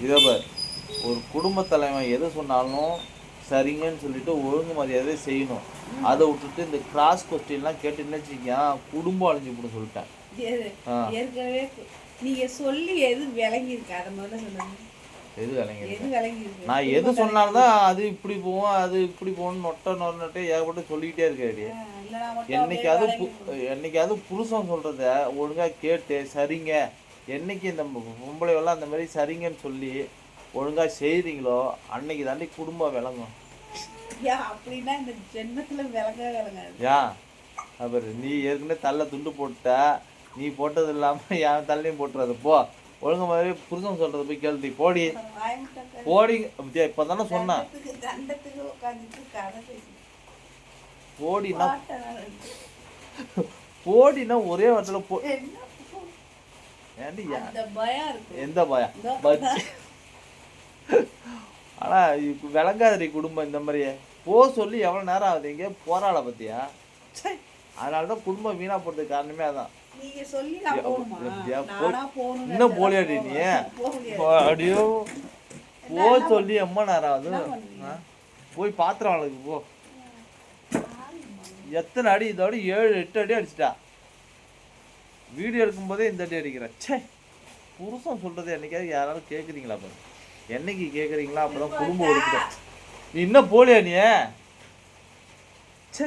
இதை பார், ஒரு குடும்ப தலைவன் எது சொன்னாலும் சரிங்கன்னு சொல்லிட்டு ஒழுங்கு மரியாதை செய்யணும். அதை விட்டுட்டு இந்த கிராஸ் கொஸ்டின்லாம் கேட்டுன்னு வச்சுக்கேன், குடும்பம் அழிஞ்சு போட சொல்லிட்டேன். ஏற்கனவே நீங்க சொல்லி எது விளங்கி இருக்கு அதை முதல்ல சொல்லுங்க. எது விளங்கி நான் எது சொன்னாலும் தான் அது இப்படி போவோம் அது இப்படி போகணும் நொட்டை ஏகப்பட்டு சொல்லிக்கிட்டே இருக்காரு. என்னைக்காவது புருஷன் சொல்றத ஒழுங்கா கேட்டு சரிங்க, என்னைக்கு இந்த பொம்பளைவெல்லாம் அந்த மாதிரி சரிங்கன்னு சொல்லி ஒழுங்கா செய்றீங்களோ அன்னைக்கு தாண்டி குடும்பம் விளங்கும். அப்படின்னா இந்த ஜென்மத்துல விளங்காது. அப்புறம் நீ ஏற்கனவே தள்ள துண்டு போட்ட, நீ போட்டது இல்லாம என் தலையும் போட்டுறது. போ, ஒழுங்கு மாதிரி புருஷன் சொல்றது போய் கேள்வி போடி போடி. இப்பதானே சொன்னேன் போடினா போடினா ஒரே வார்த்தையில போ. எந்த பயம்? ஆனா விளங்காதடி குடும்பம் இந்த மாதிரியே. போ சொல்லி எவ்வளவு நேரம் ஆகுது, இங்கே போராட பத்தியா? அதனாலதான் குடும்பம் வீணா போறதுக்கு காரணமே அதான். இன்னும் போலியாடி நீ? அப்படியோ போ சொல்லி எம்மா நேரம் ஆகுது. போய் பாத்திரம் அவளுக்கு போ. எத்தனை அடி? இதோட 7-8 அடி அடிச்சிட்டா. வீடியோ எடுக்கும் போதே இந்த அடி அடிக்கிறேன். சே, புருஷன் சொல்றது என்னைக்காவது யாராலும் கேட்குறீங்களா? பாரு, என்னைக்கு கேட்குறீங்களா? அப்பதான் குடும்பம் ஒழுங்குது. நீ இன்னும் போலியா நீ? சே.